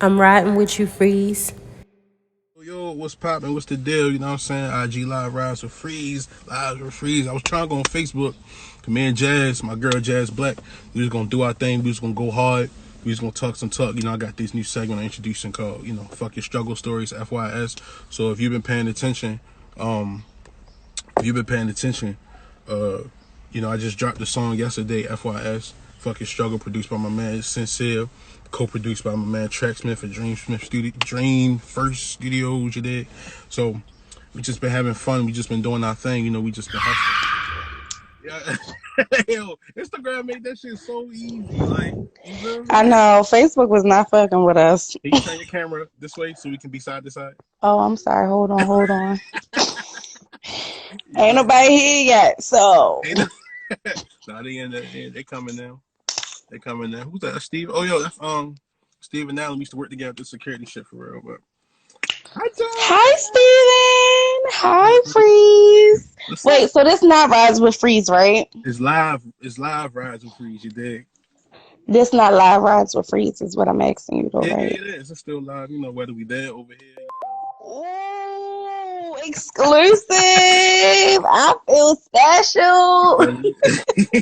I'm riding with you, Freeze. Yo, what's poppin'? What's the deal? You know what I'm saying? IG Live Rise with Freeze. Live with Freeze. I was trying to go on Facebook. Me and Jazz, my girl Jaz Blac, we was gonna do our thing. We was gonna go hard. We was gonna talk some talk. You know, I got this new segment I'm introducing called, Fuck Your Struggle Stories, FYS. So if you've been paying attention, um, if you've been paying attention, uh, I just dropped the song yesterday, FYS, Fuck Your Struggle, produced by my man Sincere, co-produced by my man Tracksmith at Dream First Studios, you did. So we just been having fun. We just been doing our thing. We just been hustling. Yeah. Yo, Instagram made that shit so easy. Like, you feel I me? know Facebook was not fucking with us. Can you turn your camera this way so we can be side to side? Oh, I'm sorry. Hold on, hold on. You Ain't know, nobody here yet, so ain't no, nah, they in there. They coming now. They coming now. Who's that? That's Steve. Oh, yo, that's Steve and Allen used to work together at the security shit for real. But hi, hi, John. Steven. Hi, Freeze. What's up? Wait, so this not Rise with Freeze, right? It's live. It's live. Rise and Freeze. You dig? This not live Rise with Freeze is what I'm asking you, though, Yeah, right? yeah, it is. It's still live. Whether we there over here. Ooh, exclusive. I feel special.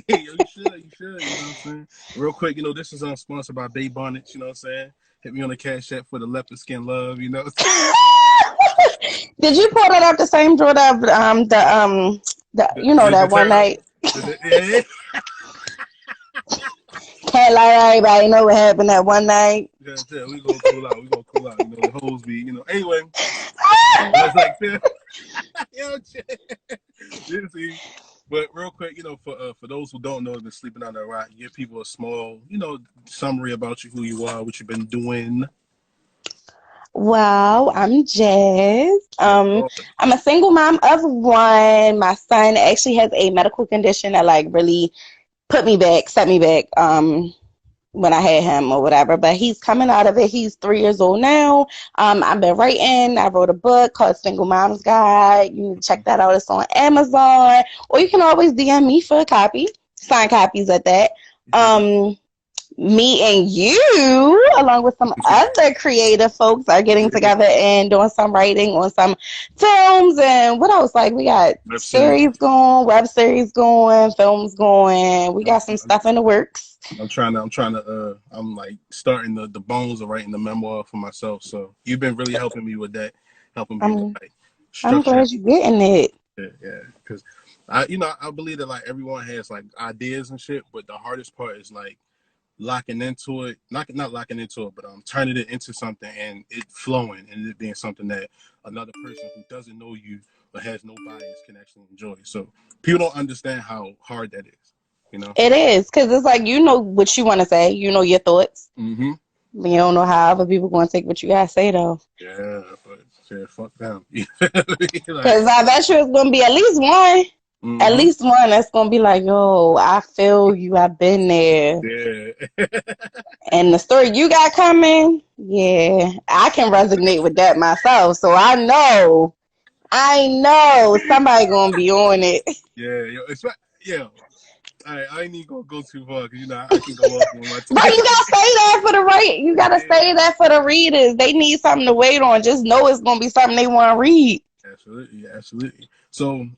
Yo, you should. You should. You know what I'm saying? Real quick, this is sponsored by Bay Bonnets. You know what I'm saying? Hit me on the cash app for the leopard skin love. You know. Did you pull that up the same drawer that The that one turtle. night? Yeah. Can't let everybody know what happened that one night. Yeah, we gonna cool out. We gonna cool out. The hoes be. Anyway, I was like, yo, you see. But real quick, for those who don't know, been sleeping on the rock, give people a small, summary about you, who you are, what you've been doing. Well, I'm Jazz. Yes, Lord. I'm a single mom of one. My son actually has a medical condition that like really set me back. When I had him or whatever, but he's coming out of it. He's 3 years old now. I've been writing. I wrote a book called Single Mom's Guide. You can check that out. It's on Amazon, or you can always DM me for a copy, signed copies at that. Um, Me and you, along with some other creative folks, are getting together and doing some writing on some films and what else? Like we got Web series. series going, web series going, films going. We got some stuff in the works. I'm like starting the bones of writing the memoir for myself. So you've been really helping me with that, helping me with I'm like I'm structure. glad you're getting it. Yeah, because I believe that like everyone has like ideas and shit, but the hardest part is like locking into it, not locking into it, but turning it into something and it flowing and it being something that another person who doesn't know you but has no bias can actually enjoy. So people don't understand how hard that is. It is because it's like you know what you want to say, you know your thoughts. Mm-hmm. But you don't know how other people going to take what you gotta say though. Yeah, but yeah, fuck them. Like, Because I bet you it's gonna be at mm-hmm. least one that's gonna be like, yo, I feel you, I've been there. Yeah. And the story you got coming, yeah, I can resonate with that myself. So I know somebody gonna be on it. Yeah, yo, yeah. I ain't even gonna go too far because I can go off on my But you gotta say that for the right. You gotta yeah, say that for the readers. They need something to wait on. Just know it's gonna be something they want to read. absolutely, absolutely. So,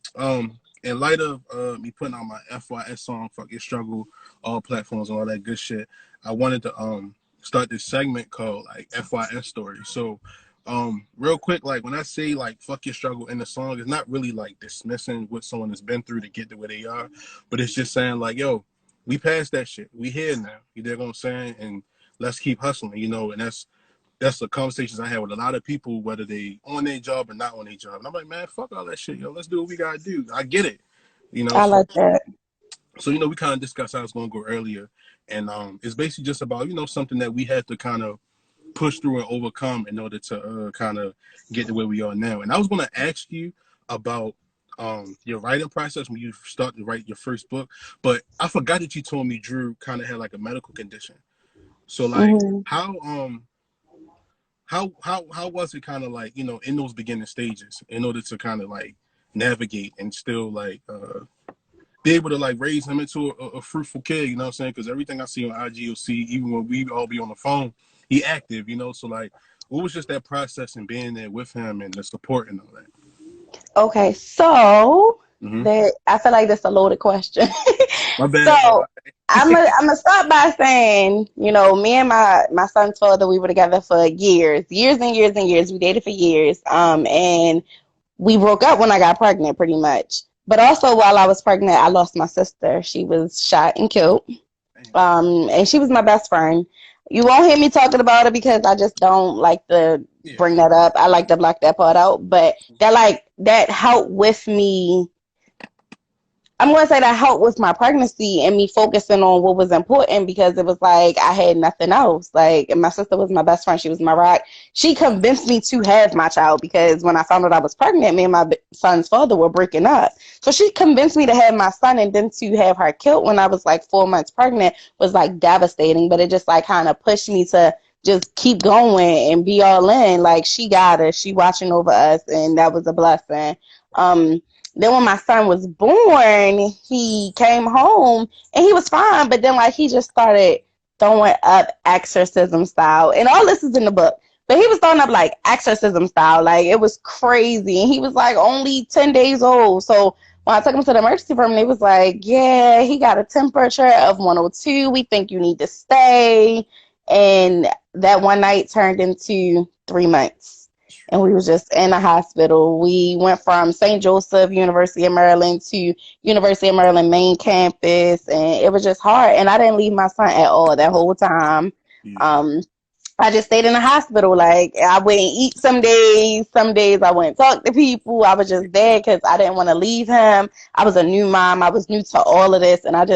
in light of me putting out my FYS song, "Fuck Your Struggle," all platforms and all that good shit, I wanted to start this segment called like FYS stories. So, real quick, like when I say like "fuck your struggle" in the song, it's not really like dismissing what someone has been through to get to where they are, but it's just saying like, yo, we passed that shit. We here now. You know what I'm saying? And let's keep hustling. And that's the conversations I had with a lot of people, whether they on their job or not on their job. And I'm like, man, fuck all that shit, yo. Let's do what we gotta do. I get it, you know. I So, like that. so we kind of discussed how it's gonna go earlier, and it's basically just about something that we had to kind of push through and overcome in order to kind of get to where we are now. And I was gonna ask you about your writing process when you start to write your first book, but I forgot that you told me Drew kind of had like a medical condition. So like, Hmm. how was it kind of like in those beginning stages in order to kind of like navigate and still like be able to like raise him into a fruitful kid, you know what I'm saying? Because everything I see on IG or see, even when we all be on the phone, he active, you know. So like, what was just that process and being there with him and the support and all that? Okay, so Hmm. that I feel like that's a loaded question. My bad. So I'm gonna start by saying, you know, me and my son's father, we were together for years and years and years. We dated for years. And we broke up when I got pregnant, pretty much. But also while I was pregnant, I lost my sister. She was shot and killed. Damn. And she was my best friend. You won't hear me talking about it because I just don't like to Yeah. bring that up. I like to block that part out. But that helped with me. I'm going to say that helped with my pregnancy and me focusing on what was important because it was like I had nothing else. Like, my sister was my best friend. She was my rock. She convinced me to have my child because when I found out I was pregnant, me and my son's father were breaking up. So she convinced me to have my son, and then to have her killed when I was like 4 months pregnant was like devastating. But it just like kind of pushed me to just keep going and be all in. Like, she got us. She watching over us, and that was a blessing. Then when my son was born, he came home and he was fine, but then like he just started throwing up exorcism style. And all this is in the book. But he was throwing up like exorcism style. Like, it was crazy. And he was like only 10 days old. So when I took him to the emergency room, they was like, yeah, he got a temperature of 102. We think you need to stay. And that one night turned into 3 months. And we was just in the hospital. We went from St. Joseph, University of Maryland, to University of Maryland main campus, and it was just hard. And I didn't leave my son at all that whole time. Yeah. Um, I just stayed in the hospital. Like, I wouldn't eat some days. Some days I wouldn't talk to people. I was just there because I didn't want to leave him. I was a new mom. I was new to all of this, and I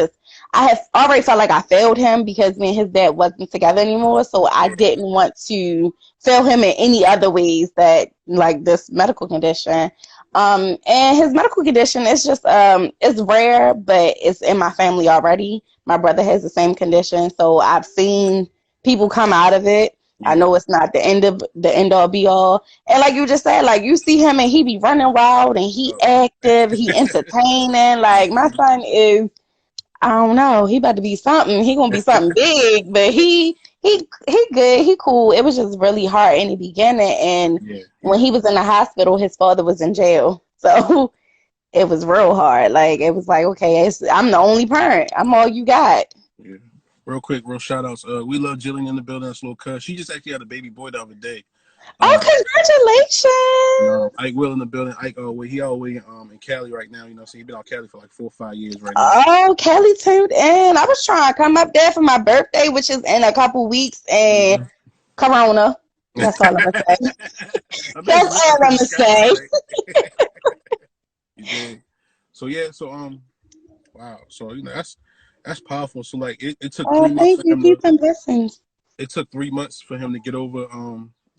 had already felt like I failed him because me and his dad wasn't together anymore. So I didn't want to fail him in any other ways that like this medical condition. And his medical condition is just it's rare, but it's in my family already. My brother has the same condition, so I've seen people come out of it. I Yeah. know it's not the end all be all. And like you just said, like you see him and he be running wild and he Oh. active, he entertaining. Like, my son is, I don't know, he about to be something. He gonna be something big, but he good, he cool. It was just really hard in the beginning, and Yeah. when he was in the hospital, his father was in jail, so it was real hard. Like, it was like, okay, I'm the only parent. I'm all you got. Yeah. Real quick, real shout outs. We love Jillian in the building. That's little cuz. She just actually had a baby boy the other day. Oh, Um, congratulations! Ike Will in the building. Ike he always in Cali right now. You know, so he been out Cali for like 4 or 5 years right now. Oh, Kelly tuned in. I was trying to come up there for my birthday, which is in a couple weeks, and Mm-hmm. Corona. That's all I'm gonna say. I bet That's you looking all I'm to the gonna sky, say. right? You did. So yeah, so wow. So that's powerful. So like it took Oh, 3 months thank for you. him to Peace and blessings. it took 3 months for him to get over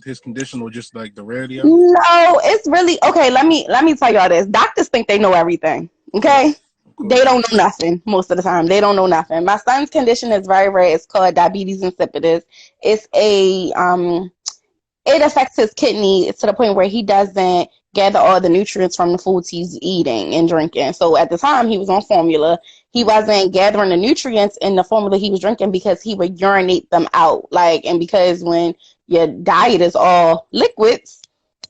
his condition or just like the rarity of it. No, it's really okay. Let me tell y'all this. Doctors think they know everything. Of course. Okay, Of they course. don't know nothing most of the time. They don't know nothing. My son's condition is very rare. It's called diabetes insipidus. It's a it affects his kidney to the point where he doesn't gather all the nutrients from the foods he's eating and drinking. So at the time he was on formula, he wasn't gathering the nutrients in the formula he was drinking because he would urinate them out. Like, and because when your diet is all liquids,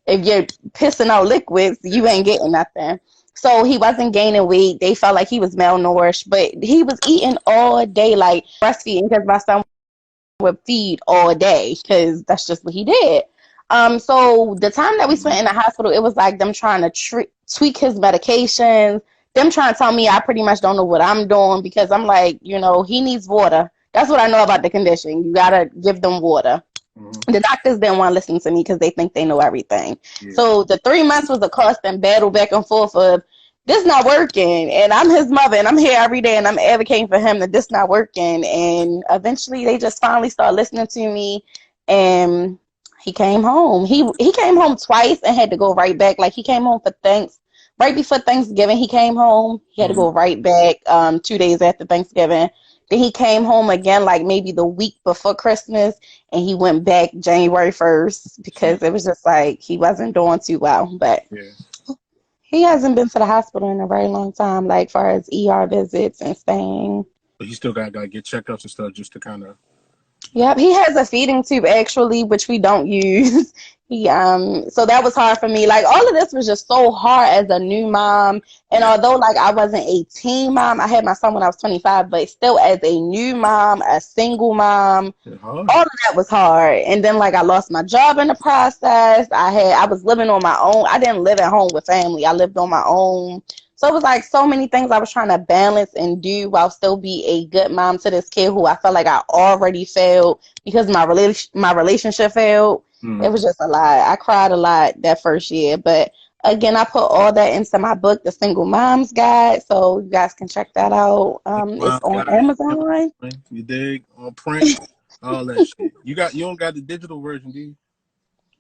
if you're pissing out liquids, you ain't getting nothing. So he wasn't gaining weight. They felt like he was malnourished, but he was eating all day, like breastfeeding, because my son would feed all day because that's just what he did. So the time that we spent in the hospital, it was like them trying to tweak his medications, them trying to tell me I pretty much don't know what I'm doing because I'm like, he needs water. That's what I know about the condition. You gotta give them water. Mm-hmm. The doctors didn't want to listen to me because they think they know everything. Yeah. So the 3 months was a constant battle back and forth of this not working, and I'm his mother, and I'm here every day, and I'm advocating for him that this not working. And eventually, they just finally started listening to me, and he came home. He came home twice and had to go right back. Like, he came home for right before Thanksgiving. He came home. He had to Mm-hmm. go right back 2 days after Thanksgiving. Then he came home again, like maybe the week before Christmas, and he went back January 1st because it was just like he wasn't doing too well. But Yeah. he hasn't been to the hospital in a very long time, like far as ER visits and staying. But he still got to get checkups and stuff just to kind of Yep, he has a feeding tube actually, which we don't use. He so that was hard for me. Like all of this was just so hard as a new mom. And Yeah, although like I wasn't a teen mom, I had my son when I was 25, but still as a new mom, a single mom, it's hard. all of that was hard. And then like I lost my job in the process. I was living on my own. I didn't live at home with family. I lived on my own. So it was like so many things I was trying to balance and do while still be a good mom to this kid who I felt like I already failed because my relationship failed. It Mm. was just a lot. I cried a lot that first year, but again, I put all that into my book, The Single Mom's Guide, so you guys can check that out. It's Mom's on guide, Amazon. you dig? On print, all that shit. You don't got the digital version, do you?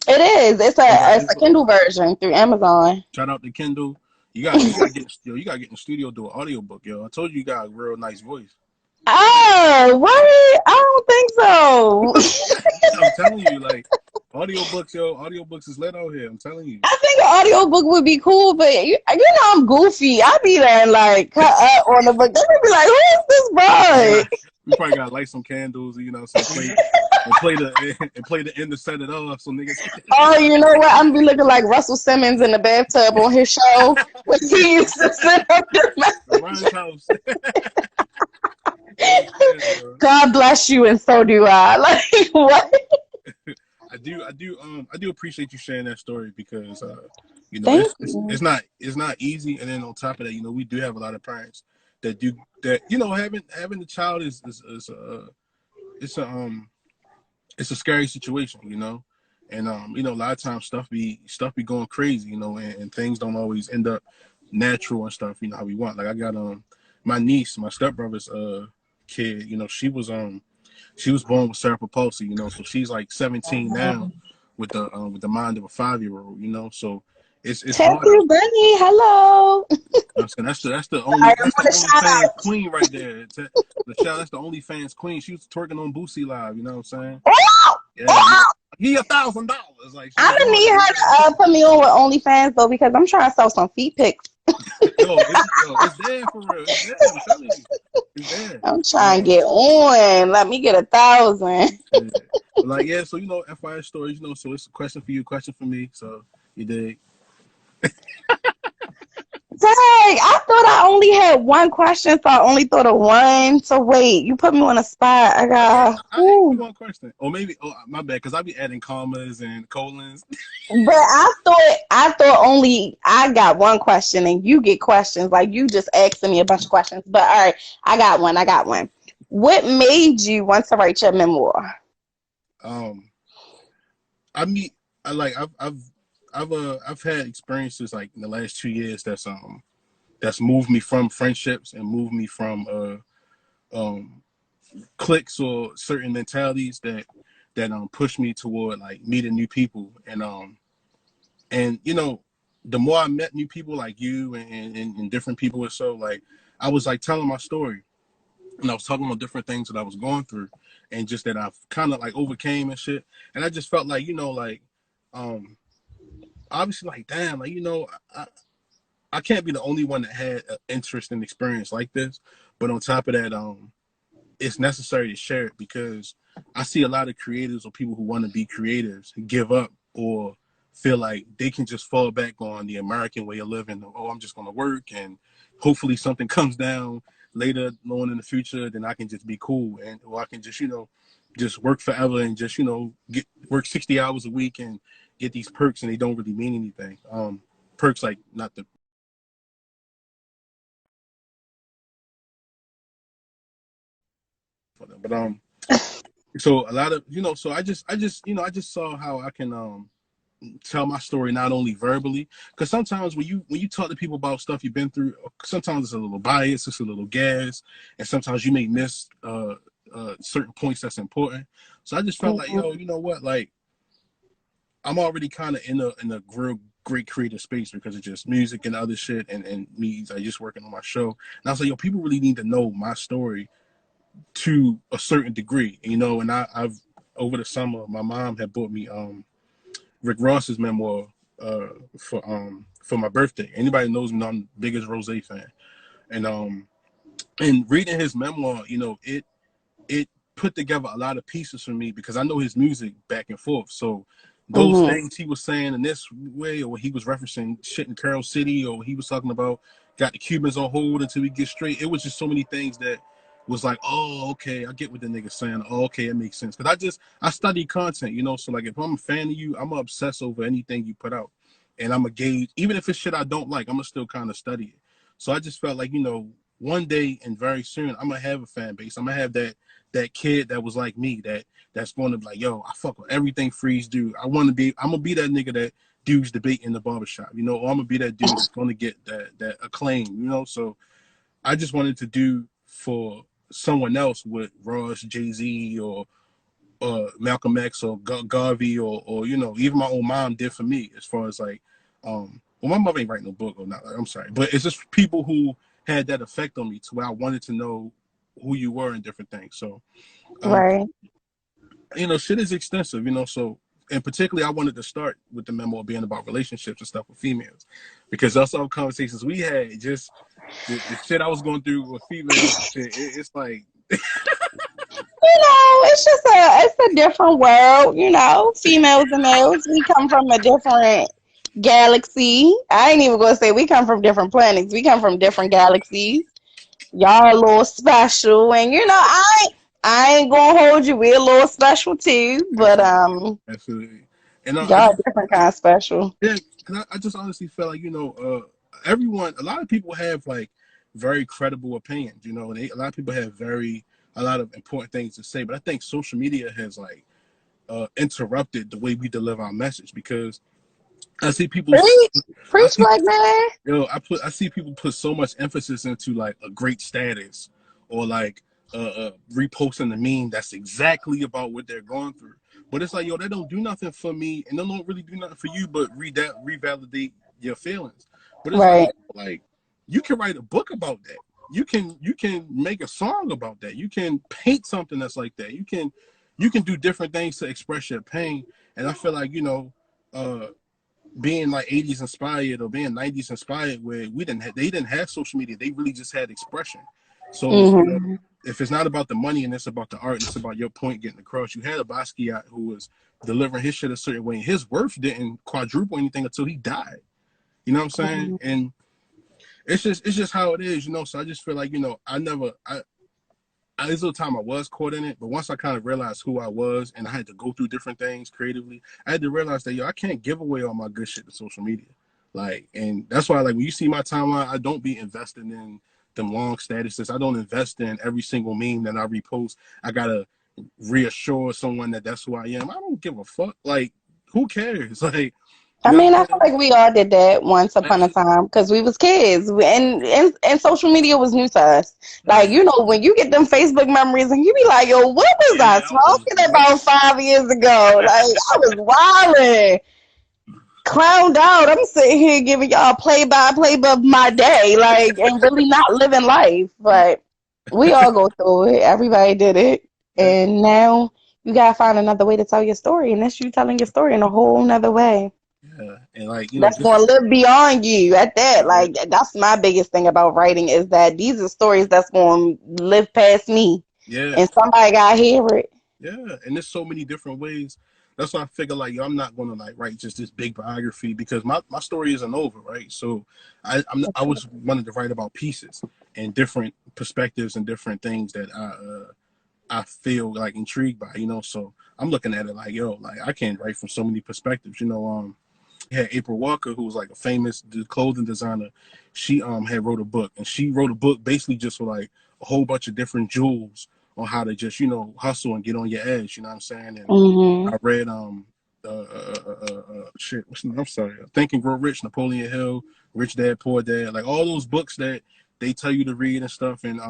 It is. It's You got a digital. Kindle version through Amazon. Shout out to Kindle. You gotta get you gotta get in the studio do an audiobook, yo. I told you got a real nice voice. Oh, what? I don't think so. I'm telling you, like audiobooks, yo, audiobooks is lit out here. I'm telling you. I think an audiobook would be cool, but you know I'm goofy. I be there and like cut up on the book. They would be like, "Who is this boy?" We probably gotta light some candles, you know, so play the end to set it off so niggas Oh, you know what? I'm be looking like Russell Simmons in the bathtub on his show when he used to sit up there. Ryan's house. God bless you, and so do I. Like what? I do appreciate you sharing that story because you know Thank you. it's not easy, and then on top of that, you know, we do have a lot of parents that do that. You know, having a child it's a it's a scary situation, you know, and you know, a lot of times stuff be going crazy, you know, and things don't always end up natural and stuff, you know, how we want. Like I got my niece, my stepbrother's kid, you know, she was born with cerebral palsy, you know, so she's like 17 now with the mind of a 5-year-old, you know, so it's Thank hard you, out. Bunny. Hello. You know, so I that's the want to only shout fans out. queen right there. That's the only fans queen. She was twerking on Boosie Live, you know what I'm saying? Oh, Yeah, yeah. oh, Give you $1,000. Like she I'm was gonna doing need it, you her know? to put me on with OnlyFans though because I'm trying to sell some feet pics. It's there for real. It's there. I'm telling you, it's there. I'm And trying to get on. Let me get 1,000. yeah. But like yeah, so you know, FIS stories, you know, so it's a question for you, question for me. So you dig. Dang, I thought I only had one question, so I only thought of one. So wait, you put me on a spot. I Oh yeah, got, I asked you ooh. one question. Or maybe my bad, because I be adding commas and colons. But I thought only I got one question and you get questions. Like you just asking me a bunch of questions. But all right, I got one. What made you want to write your memoir? Um I meet I like I've had experiences like in the last 2 years that's moved me from friendships and moved me from um cliques or certain mentalities that push me toward like meeting new people and you know, the more I met new people like you and different people or so, like I was like telling my story and I was talking about different things that I was going through and just that I've kind of like overcame and shit. And I just felt like, you know, like um obviously like damn, like you know, I can't be the only one that had an interest and experience like this. But on top of that, it's necessary to share it because I see a lot of creators or people who want to be creators give up or feel like they can just fall back on the American way of living. Oh, I'm just going to work and hopefully something comes down later on in the future. Then I can just be cool and or I can just, you know, just work forever and just, you know, work 60 hours a week and get these perks and they don't really mean anything. Perks like not the for them, but so a lot of you know so I just you know I just saw how I can tell my story not only verbally because sometimes when you talk to people about stuff you've been through sometimes it's a little bias, it's a little gas, and sometimes you may miss certain points that's important. So I just felt like Mhm. yo, you know what, like I'm already kind of in a real great creative space because of just music and other shit and me like just working on my show, and I was like yo, people really need to know my story to a certain degree, you know. And I've over the summer, my mom had bought me Rick Ross's memoir uh, for my birthday. Anybody knows me, I'm the biggest Rose fan, and reading his memoir, you know, it put together a lot of pieces for me because I know his music back and forth. So those Mm-hmm. things he was saying in this way, or he was referencing shit in Carol City, or he was talking about got the Cubans on hold until we get straight. It was just so many things that was like, oh, okay, I get what the nigga's saying. Oh, okay, it makes sense. Because I study content, you know. So like, if I'm a fan of you, I'm gonna obsess over anything you put out, and I'm a gauge. Even if it's shit I don't like, I'm gonna still kind of study it. So I just felt like, you know, one day and very soon, I'm gonna have a fan base. I'm gonna have that kid that was like me, that's going to be like, yo, I fuck with everything Freeze do. I'm gonna be that nigga that dudes debate in the barbershop, you know, or I'm gonna be that dude that's gonna get that acclaim, you know. So I just wanted to do for someone else with Ross, Jay-Z, or Malcolm X, or Garvey, or you know, even my own mom did for me, as far as like, well, my mother ain't writing no book or not. I'm sorry, but it's just people who had that effect on me to where I wanted to know who you were and different things. So, Right. you know, shit is extensive, you know. So, and particularly, I wanted to start with the memoir being about relationships and stuff with females, because that's all conversations we had. Just the shit I was going through with females, shit, it's like, You know, it's a different world, you know, females and males. We come from a different galaxy. I ain't even gonna say we come from different planets. We come from different galaxies. Y'all a little special, and you know, I ain't gonna hold you. We're a little special too, but absolutely, absolutely. And I y'all just, different kind of special. yeah, cause I just honestly felt like, you know, a lot of people have like very credible opinions, you know, and a lot of people have a lot of important things to say, but I think social media has like interrupted the way we deliver our message, because I see people, Preach, I preach, see, black man. yo, I see people put so much emphasis into like a great status, or like reposting the meme that's exactly about what they're going through. But it's like, yo, they don't do nothing for me, and they don't really do nothing for you, but revalidate your feelings. But it's Right. like you can write a book about that. You can make a song about that. You can paint something that's like that. You can do different things to express your pain. And I feel like, you know, being like 80s inspired or being 90s inspired, where they didn't have social media, they really just had expression. So, you know, Mm-hmm. if it's not about the money and it's about the art and it's about your point getting across. You had a Basquiat who was delivering his shit a certain way, and his worth didn't quadruple anything until he died. You know what I'm saying? And it's just how it is, you know. So I just feel like, you know, there's a time I was caught in it, but once I kind of realized who I was and I had to go through different things creatively, I had to realize that, yo, I can't give away all my good shit to social media. Like, and that's why, like, when you see my timeline, I don't be investing in them long statuses. I don't invest in every single meme that I repost. I gotta reassure someone that that's who I am. I don't give a fuck. Like, who cares? Like, I you know mean, I what feel like we all did that once I'm upon a saying? time because we was kids, and social media was new to us. Like, Right. you know, when you get them Facebook memories and you be like, "Yo, what was I Yeah, I was smoking weak. about 5 years ago?" Like, I was wilding, clowned out. I'm sitting here giving y'all play by play of my day, like, and really not living life. But we all go through it. Everybody did it, Yeah, and now you gotta find another way to tell your story, and that's you telling your story in a whole nother way. yeah. And like, you know, That's just going to live beyond you at that. yeah, Like, that's my biggest thing about writing is that these are stories that's going to live past me, yeah. and somebody got to hear it. Yeah, and there's so many different ways. That's why I figure like, yo, I'm not gonna like write just this big biography, because my story isn't over, right? So I was wanted to write about pieces and different perspectives and different things that I feel like intrigued by, you know. So I'm looking at it like, yo, like I can write from so many perspectives, you know. We had April Walker, who was like a famous clothing designer. She had wrote a book, and she wrote a book basically just for like a whole bunch of different jewels on how to just, you know, hustle and get on your edge. You know what I'm saying? And Hmm. I read shit. I'm sorry, Think and Grow Rich, Napoleon Hill, Rich Dad Poor Dad, like all those books that they tell you to read and stuff, and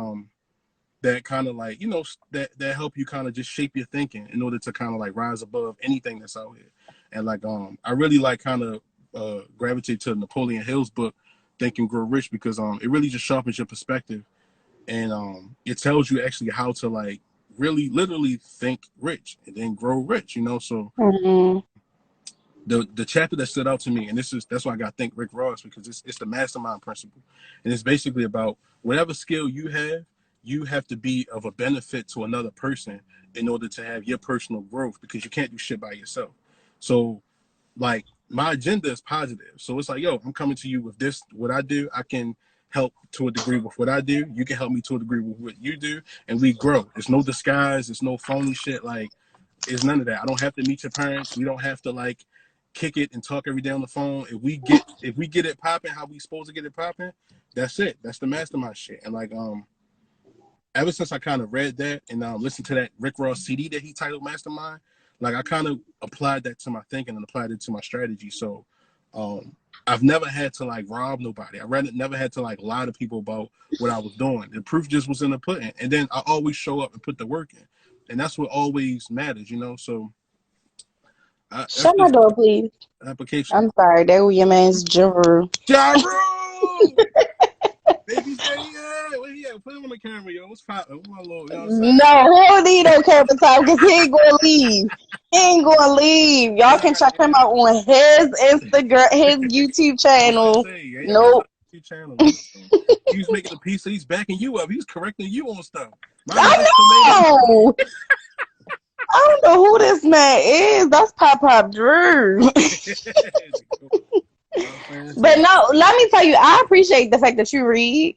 that kind of like, you know, that help you kind of just shape your thinking in order to kind of like rise above anything that's out here. And like I really like kind of gravitate to Napoleon Hill's book, Think and Grow Rich, because it really just sharpens your perspective, and it tells you actually how to like really literally think rich and then grow rich, you know. So Hmm. the chapter that stood out to me, and that's why I got to thank Rick Ross, because it's the mastermind principle, and it's basically about whatever skill you have, you have to be of a benefit to another person in order to have your personal growth, because you can't do shit by yourself. So like my agenda is positive. So it's like, yo, I'm coming to you with this, what I do. I can help to a degree with what I do. You can help me to a degree with what you do, and we grow. There's no disguise. There's no phony shit. Like, it's none of that. I don't have to meet your parents. We don't have to like kick it and talk every day on the phone. If we get it popping how we supposed to get it popping, that's it. That's the mastermind shit. And like ever since I kind of read that and listened to that Rick Ross CD that he titled Mastermind, like I kind of applied that to my thinking and applied it to my strategy. So I've never had to like rob nobody. Never had to like lie to people about what I was doing. The proof just was in the pudding. And then I always show up and put the work in. And that's what always matters, you know? So shut my door, please. Application. I'm sorry, that was your man's Jaru. Jaru! Baby say yeah. Where he at? Put him on the camera, yo. What's poppin'? My Lord, you know what I'm saying? No, he don't need no camera time because he ain't gonna leave. He ain't gonna leave. Y'all can check him out on his Instagram, his YouTube channel. Nope. YouTube channel. He was making a piece, so he's backing you up. He's correcting you on stuff. I know. I don't know who this man is. That's Pop Drew. But no, let me tell you, I appreciate the fact that you read.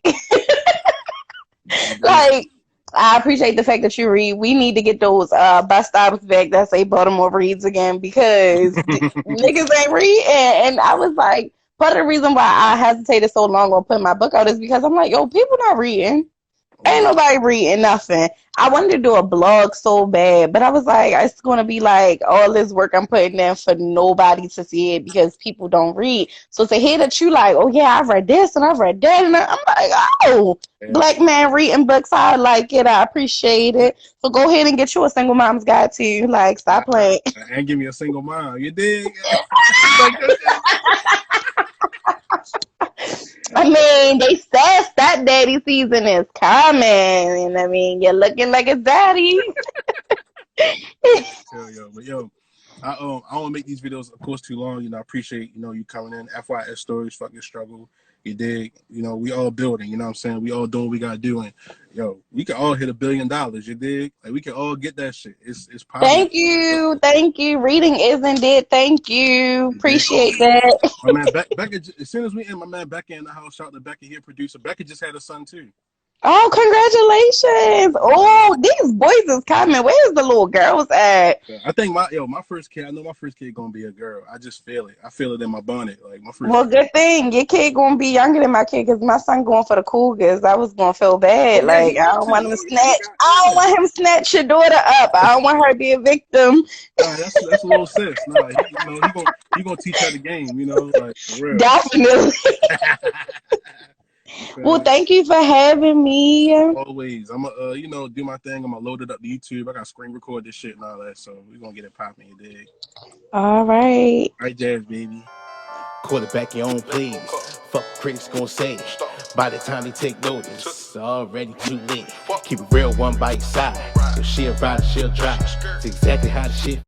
Like, I appreciate the fact that you read. We need to get those bus stops back that say Baltimore reads again, because niggas ain't reading. And I was like, part of the reason why I hesitated so long on putting my book out is because I'm like, yo, people not reading. Ain't nobody reading nothing. I wanted to do a blog so bad, but I was like, it's going to be like all this work I'm putting in for nobody to see it because people don't read. So to hear that you like, oh yeah, I've read this and I've read that, and I'm like, oh, yeah. Black man reading books, I like it, I appreciate it. So go ahead and get you a single mom's guide too. Like, stop playing. And give me a single mom, you dig? I mean, they said that daddy season is coming, and I mean, you're looking like a daddy. Yo, I don't want to make these videos, of course, too long. You know, I appreciate, you know, you coming in. FYS stories, fucking struggle. You dig? You know, we all building. You know what I'm saying? We all doing what we gotta do, and yo, we can all hit $1 billion. You dig? Like we can all get that shit. It's possible. Thank you. Reading isn't it? Thank you. Appreciate that. My man, Becca. As soon as we end, my man Becca in the house. Shout out to Becca here, producer. Becca just had a son too. Oh, congratulations! Oh, these boys is coming. Where's the little girls at? I think my first kid. I know my first kid gonna be a girl. I just feel it. I feel it in my bonnet. Like my first. Well, good thing your kid gonna be younger than my kid, because my son going for the Cougars. I was gonna feel bad. Like I don't want him snatch. I don't want him snatch your daughter up. I don't want her to be a victim. That's a little sis. No, he gonna teach her the game. You know, like for real. Definitely. Well, thank you for having me. Always. I'm gonna, you know, do my thing. I'm gonna load it up to YouTube. I gotta screen record this shit and all that, so we're gonna get it popping, you dig? All right. All right, Jazz, baby. Quarterback your own plays. Fuck critics gonna say. By the time they take notice, it's already too late. Keep it real, one by your side. If she a rider, she'll drive. It's exactly how the shit